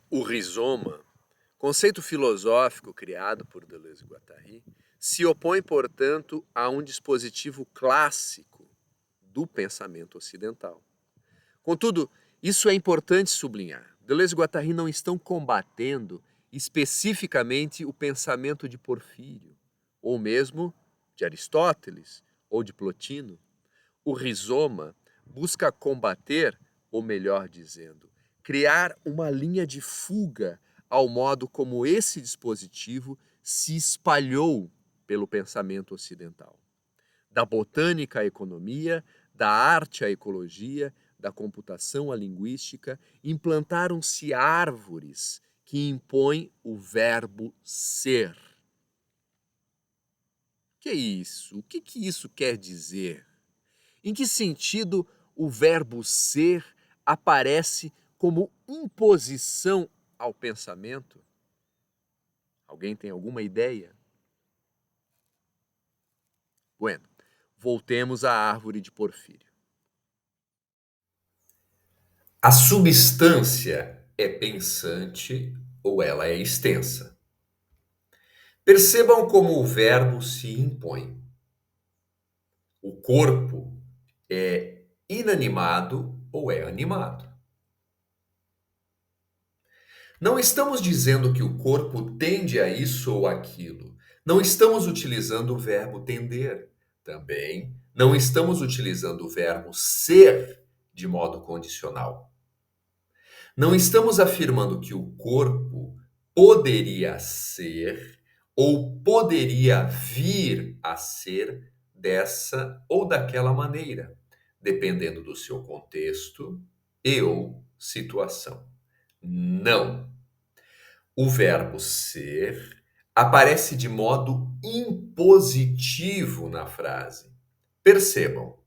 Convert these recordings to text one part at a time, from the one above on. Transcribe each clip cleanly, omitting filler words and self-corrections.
O rizoma, conceito filosófico criado por Deleuze e Guattari, se opõe, portanto, a um dispositivo clássico do pensamento ocidental. Contudo, isso é importante sublinhar. Deleuze e Guattari não estão combatendo especificamente o pensamento de Porfírio, ou mesmo de Aristóteles ou de Plotino. O rizoma busca combater, ou melhor dizendo, criar uma linha de fuga ao modo como esse dispositivo se espalhou pelo pensamento ocidental. Da botânica à economia, da arte à ecologia, da computação à linguística, implantaram-se árvores que impõem o verbo ser. Que é isso? O que isso quer dizer? Em que sentido o verbo ser aparece como imposição ao pensamento? Alguém tem alguma ideia? Bueno, voltemos à árvore de Porfírio. A substância é pensante ou ela é extensa. Percebam como o verbo se impõe. O corpo é inanimado ou é animado. Não estamos dizendo que o corpo tende a isso ou aquilo. Não estamos utilizando o verbo tender. Também não estamos utilizando o verbo ser de modo condicional. Não estamos afirmando que o corpo poderia ser ou poderia vir a ser dessa ou daquela maneira, dependendo do seu contexto e ou situação. Não. O verbo ser aparece de modo impositivo na frase. Percebam,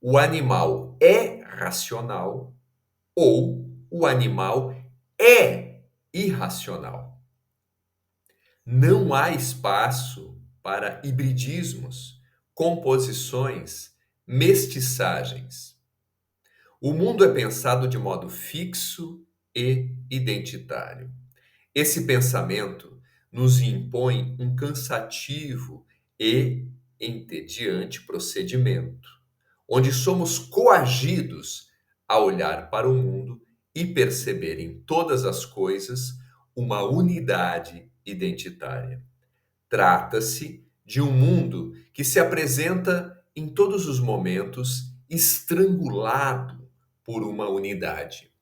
o animal é racional ou o animal é irracional. Não há espaço para hibridismos, composições, mestiçagens. O mundo é pensado de modo fixo e identitário. Esse pensamento nos impõe um cansativo e entediante procedimento, onde somos coagidos a olhar para o mundo e perceber em todas as coisas uma unidade identitária. Trata-se de um mundo que se apresenta em todos os momentos estrangulado por uma unidade.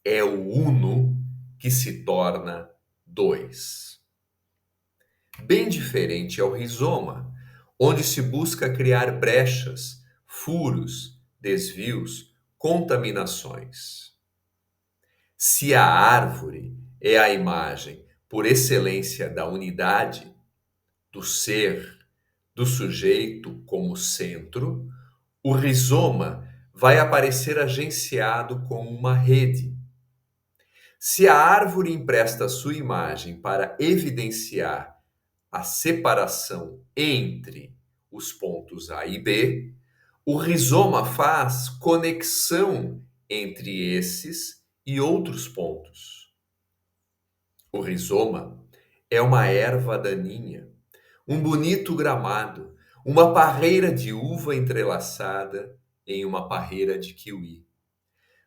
É o uno que se torna dois. Bem diferente é o rizoma, onde se busca criar brechas, furos, desvios, contaminações. Se a árvore é a imagem por excelência da unidade, do ser, do sujeito como centro, o rizoma vai aparecer agenciado como uma rede. Se a árvore empresta sua imagem para evidenciar a separação entre os pontos A e B, o rizoma faz conexão entre esses e outros pontos. O rizoma é uma erva daninha, um bonito gramado, uma parreira de uva entrelaçada em uma parreira de kiwi.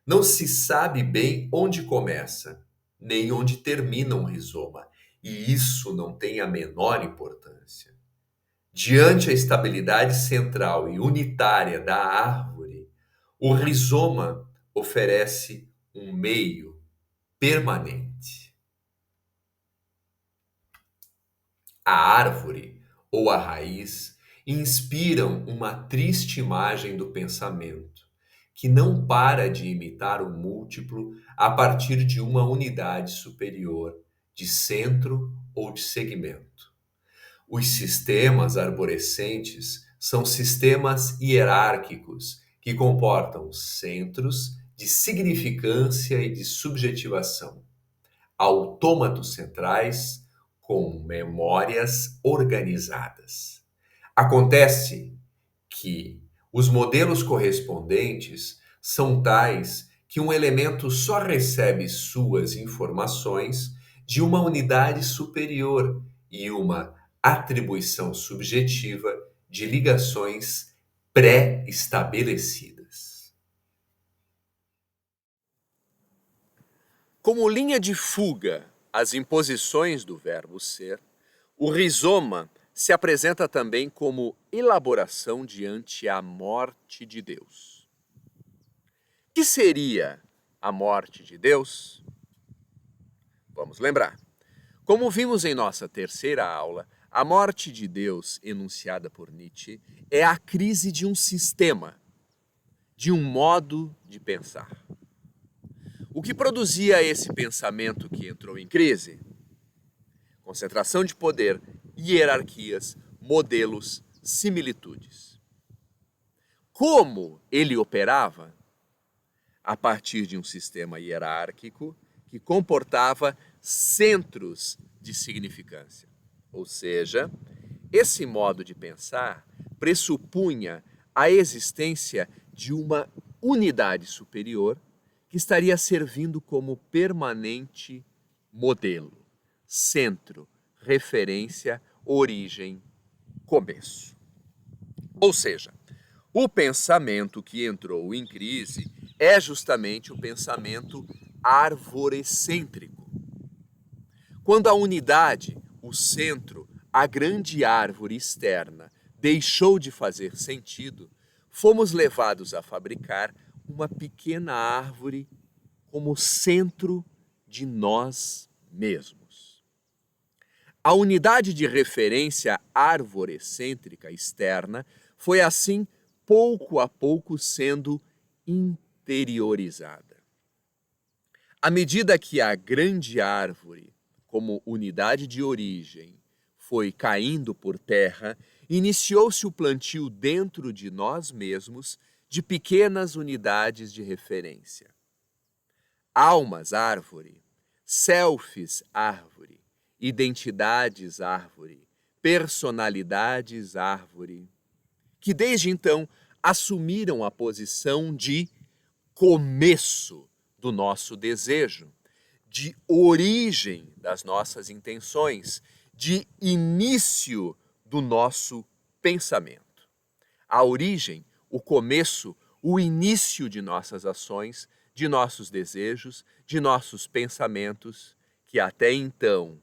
Não se sabe bem onde começa, nem onde termina um rizoma, e isso não tem a menor importância. Diante a estabilidade central e unitária da árvore, o rizoma oferece um meio permanente. A árvore ou a raiz inspiram uma triste imagem do pensamento, que não para de imitar o múltiplo a partir de uma unidade superior, de centro ou de segmento. Os sistemas arborescentes são sistemas hierárquicos que comportam centros de significância e de subjetivação, autômatos centrais com memórias organizadas. Acontece que os modelos correspondentes são tais que um elemento só recebe suas informações de uma unidade superior e uma atribuição subjetiva de ligações pré-estabelecidas. Como linha de fuga às imposições do verbo ser, o rizoma se apresenta também como elaboração diante a morte de Deus. Que seria a morte de Deus? Vamos lembrar. Como vimos em nossa terceira aula, a morte de Deus, enunciada por Nietzsche, é a crise de um sistema, de um modo de pensar. O que produzia esse pensamento que entrou em crise? Concentração de poder, hierarquias, modelos, similitudes. Como ele operava? A partir de um sistema hierárquico que comportava centros de significância. Ou seja, esse modo de pensar pressupunha a existência de uma unidade superior que estaria servindo como permanente modelo, centro, referência, origem, começo. Ou seja, o pensamento que entrou em crise é justamente o pensamento arvorecêntrico. Quando a unidade, o centro, a grande árvore externa, deixou de fazer sentido, fomos levados a fabricar uma pequena árvore como centro de nós mesmos. A unidade de referência arvorecêntrica externa foi assim pouco a pouco sendo interiorizada. À medida que a grande árvore, como unidade de origem, foi caindo por terra, iniciou-se o plantio dentro de nós mesmos de pequenas unidades de referência. Almas árvore, selfies árvore, identidades árvore, personalidades árvore, que desde então assumiram a posição de começo do nosso desejo, de origem das nossas intenções, de início do nosso pensamento. A origem, o começo, o início de nossas ações, de nossos desejos, de nossos pensamentos, que até então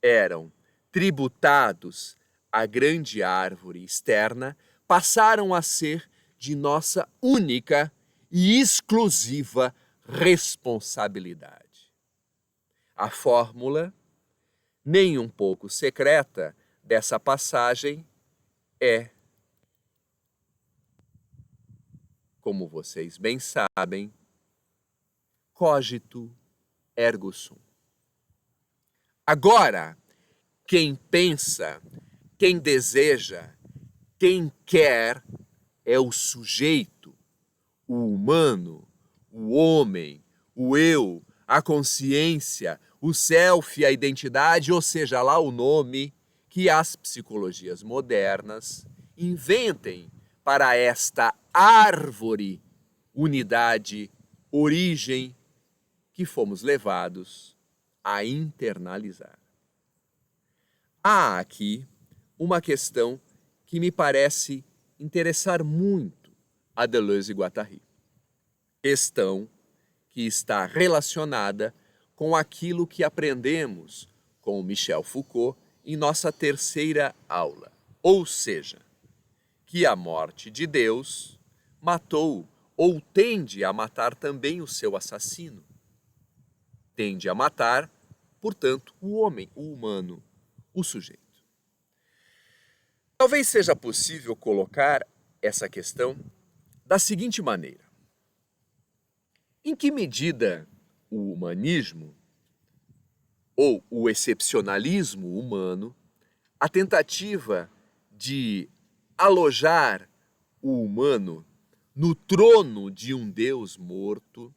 eram tributados à grande árvore externa, passaram a ser de nossa única e exclusiva responsabilidade. A fórmula, nem um pouco secreta, dessa passagem é, como vocês bem sabem, cogito ergo sum. Agora, quem pensa, quem deseja, quem quer é o sujeito, o humano, o homem, o eu, a consciência, o self, a identidade, ou seja lá o nome que as psicologias modernas inventem para esta árvore, unidade, origem que fomos levados a internalizar. Há aqui uma questão que me parece interessar muito a Deleuze e Guattari. Questão que está relacionada com aquilo que aprendemos com Michel Foucault em nossa terceira aula. Ou seja, que a morte de Deus matou ou tende a matar também o seu assassino. Tende a matar, portanto, o homem, o humano, o sujeito. Talvez seja possível colocar essa questão da seguinte maneira: em que medida o humanismo ou o excepcionalismo humano, a tentativa de alojar o humano no trono de um Deus morto,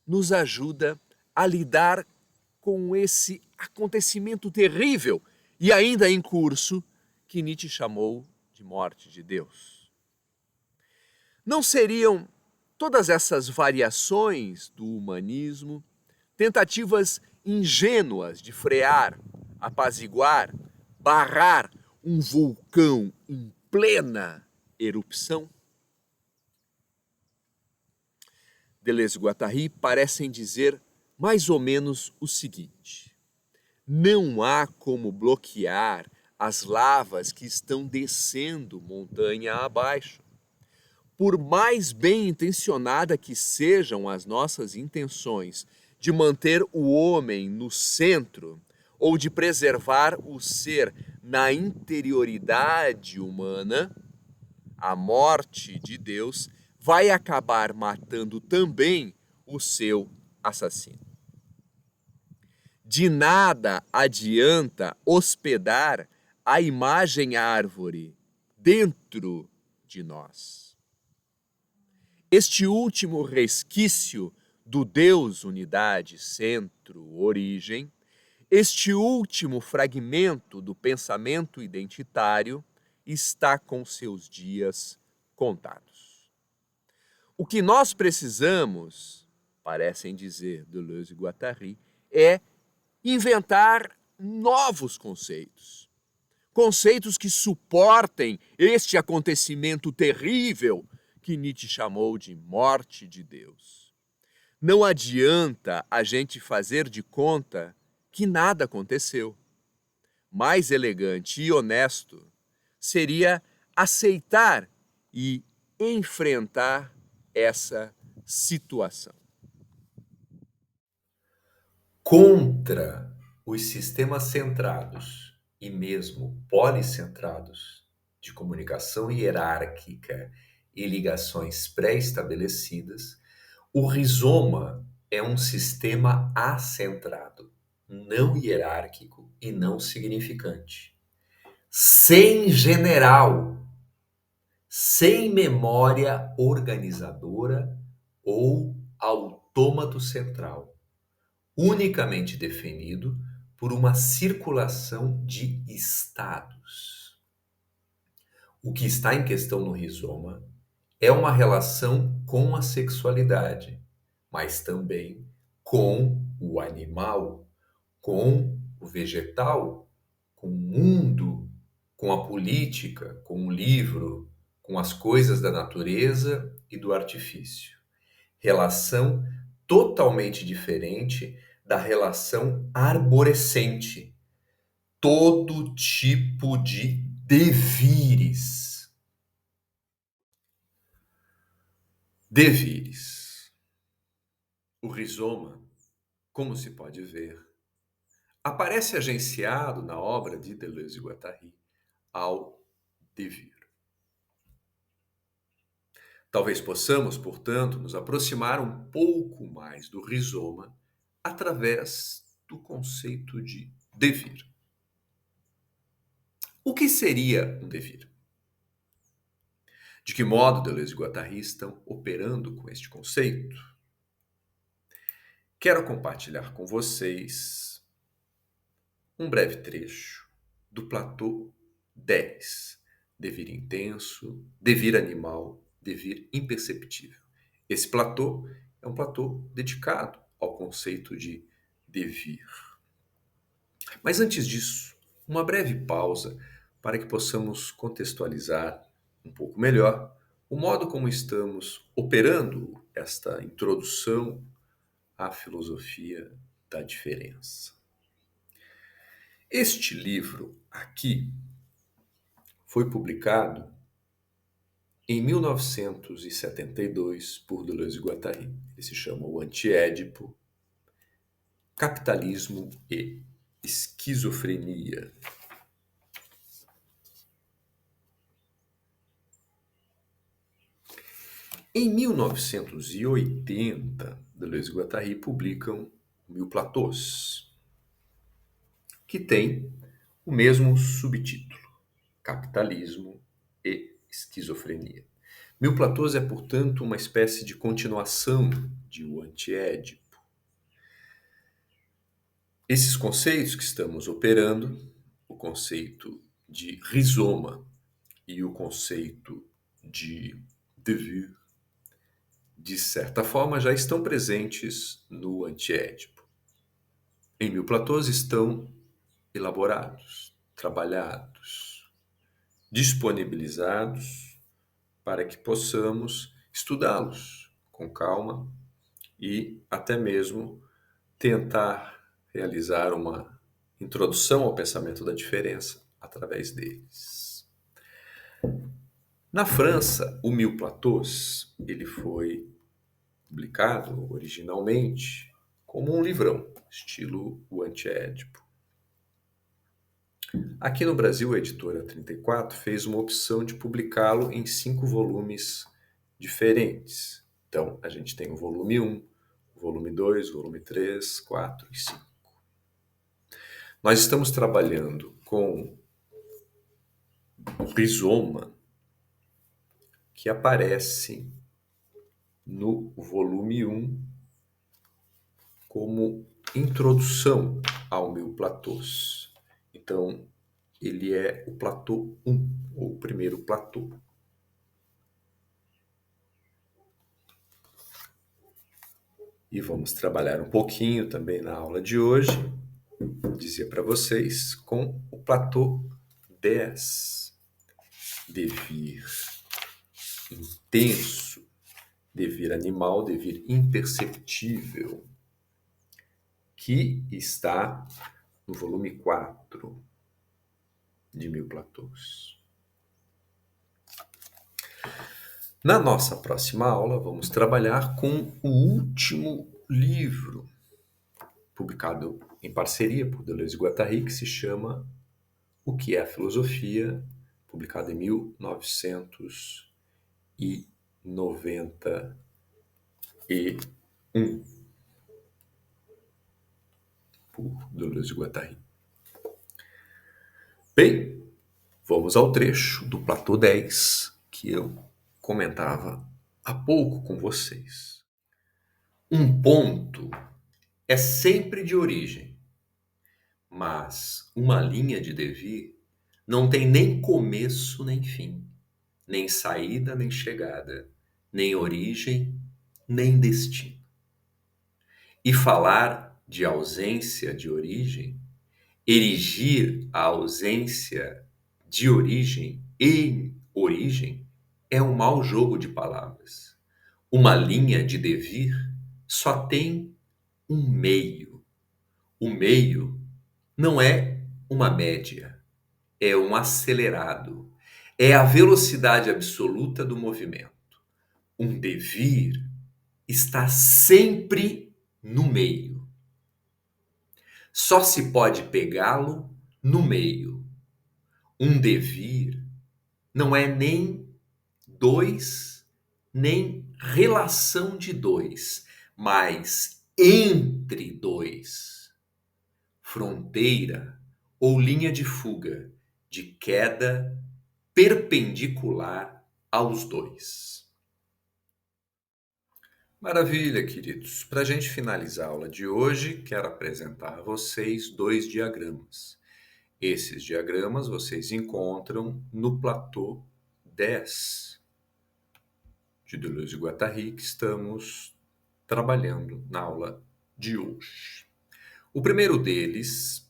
nos ajuda a lidar com esse acontecimento terrível e ainda em curso que Nietzsche chamou de morte de Deus? Não seriam Todas essas variações do humanismo, tentativas ingênuas de frear, apaziguar, barrar um vulcão em plena erupção, Deleuze-Guattari parecem dizer mais ou menos o seguinte: não há como bloquear as lavas que estão descendo montanha abaixo. Por mais bem intencionada que sejam as nossas intenções de manter o homem no centro ou de preservar o ser na interioridade humana, a morte de Deus vai acabar matando também o seu assassino. De nada adianta hospedar a imagem árvore dentro de nós. Este último resquício do Deus unidade, centro, origem, este último fragmento do pensamento identitário está com seus dias contados. O que nós precisamos, parecem dizer Deleuze e Guattari, é inventar novos conceitos. Conceitos que suportem este acontecimento terrível que Nietzsche chamou de morte de Deus. Não adianta a gente fazer de conta que nada aconteceu. Mais elegante e honesto seria aceitar e enfrentar essa situação. Contra os sistemas centrados e mesmo policentrados de comunicação hierárquica e ligações pré-estabelecidas, o rizoma é um sistema acentrado, não hierárquico e não significante. Sem general, sem memória organizadora ou autômato central, unicamente definido por uma circulação de estados. O que está em questão no rizoma é uma relação com a sexualidade, mas também com o animal, com o vegetal, com o mundo, com a política, com o livro, com as coisas da natureza e do artifício. Relação totalmente diferente da relação arborescente. Todo tipo de devires. Devires. O rizoma, como se pode ver, aparece agenciado na obra de Deleuze e Guattari ao devir. Talvez possamos, portanto, nos aproximar um pouco mais do rizoma através do conceito de devir. O que seria um devir? De que modo Deleuze e Guattari estão operando com este conceito? Quero compartilhar com vocês um breve trecho do Platô 10, devir intenso, devir animal, devir imperceptível. Esse platô é um platô dedicado ao conceito de devir. Mas antes disso, uma breve pausa para que possamos contextualizar um pouco melhor o modo como estamos operando esta introdução à filosofia da diferença. Este livro aqui foi publicado em 1972 por Deleuze e Guattari. Ele se chama O Antiédipo, Capitalismo e Esquizofrenia. Em 1980, Deleuze e Guattari publicam Mil Platôs, que tem o mesmo subtítulo, Capitalismo e Esquizofrenia. Mil Platôs é, portanto, uma espécie de continuação de O Antiédipo. Esses conceitos que estamos operando, o conceito de rizoma e o conceito de devir, de certa forma, já estão presentes no Antiédipo. Em Mil Platôs estão elaborados, trabalhados, disponibilizados para que possamos estudá-los com calma e até mesmo tentar realizar uma introdução ao pensamento da diferença através deles. Na França, o Mil Platôs ele foi publicado originalmente como um livrão, estilo o Antiédipo. Aqui no Brasil, a editora 34 fez uma opção de publicá-lo em 5 volumes diferentes. Então, a gente tem o volume 1, o volume 2, o volume 3, 4 e 5. Nós estamos trabalhando com o rizoma que aparece no volume 1 como introdução ao Mil Platôs. Então, ele é o Platô 1, ou o primeiro Platô. E vamos trabalhar um pouquinho também na aula de hoje, dizia para vocês, com o Platô 10. Devir intenso, devir animal, devir imperceptível, que está no volume 4 de Mil Platôs. Na nossa próxima aula, vamos trabalhar com o último livro, publicado em parceria por Deleuze e Guattari, que se chama O que é a Filosofia, publicado em 1991, por Deleuze e Guattari. Bem, vamos ao trecho do Platô 10, que eu comentava há pouco com vocês. Um ponto é sempre de origem, mas uma linha de devir não tem nem começo nem fim, nem saída nem chegada, nem origem nem destino. E falar de ausência de origem, erigir a ausência de origem em origem, é um mau jogo de palavras. Uma linha de devir só tem um meio. O meio não é uma média, é um acelerado. É a velocidade absoluta do movimento. Um devir está sempre no meio. Só se pode pegá-lo no meio. Um devir não é nem dois, nem relação de dois, mas entre dois. Fronteira ou linha de fuga, de queda perpendicular aos dois. Maravilha, queridos. Para a gente finalizar a aula de hoje, quero apresentar a vocês 2 diagramas. Esses diagramas vocês encontram no Platô 10 de Deleuze e Guattari, que estamos trabalhando na aula de hoje. O primeiro deles,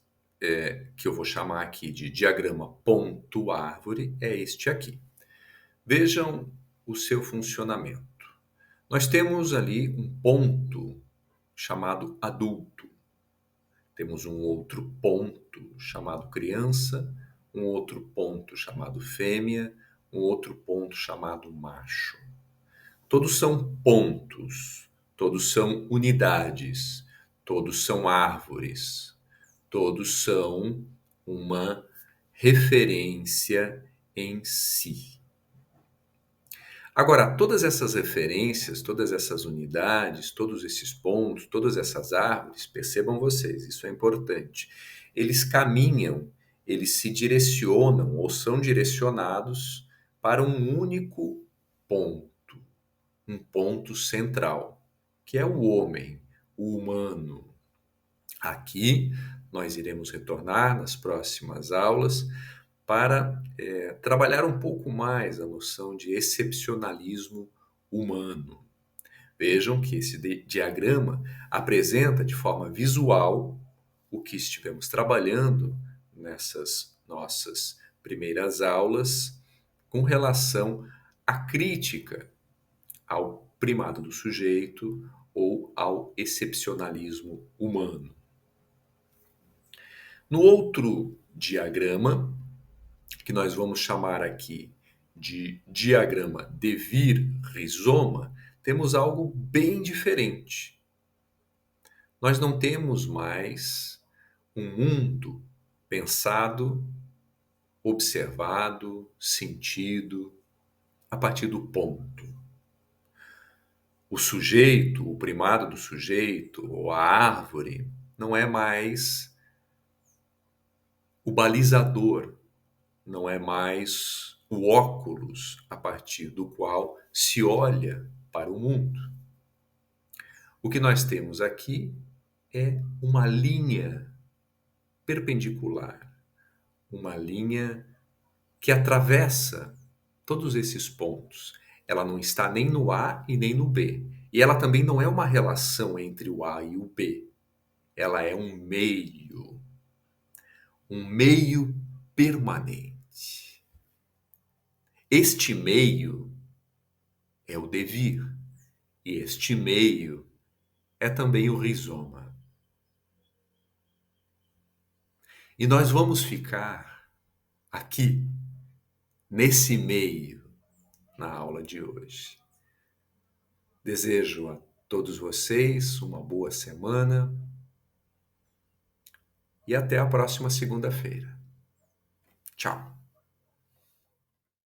que eu vou chamar aqui de diagrama ponto-árvore, é este aqui. Vejam o seu funcionamento. Nós temos ali um ponto chamado adulto. Temos um outro ponto chamado criança, um outro ponto chamado fêmea, um outro ponto chamado macho. Todos são pontos, todos são unidades, todos são árvores, todos são uma referência em si. Agora, todas essas referências, todas essas unidades, todos esses pontos, todas essas árvores, percebam vocês, isso é importante. Eles caminham, eles se direcionam ou são direcionados para um único ponto, um ponto central, que é o homem, o humano. Aqui nós iremos retornar nas próximas aulas para trabalhar um pouco mais a noção de excepcionalismo humano. Vejam que esse diagrama apresenta de forma visual o que estivemos trabalhando nessas nossas primeiras aulas com relação à crítica ao primado do sujeito ou ao excepcionalismo humano. No outro diagrama, que nós vamos chamar aqui de diagrama de Vir-Rizoma, temos algo bem diferente. Nós não temos mais um mundo pensado, observado, sentido, a partir do ponto. O sujeito, o primado do sujeito, ou a árvore, não é mais o balizador, não é mais o óculos a partir do qual se olha para o mundo. O que nós temos aqui é uma linha perpendicular, uma linha que atravessa todos esses pontos. Ela não está nem no A e nem no B. E ela também não é uma relação entre o A e o B. Ela é um meio permanente. Este meio é o devir, e este meio é também o rizoma. E nós vamos ficar aqui, nesse meio, na aula de hoje. Desejo a todos vocês uma boa semana e até a próxima segunda-feira. Tchau!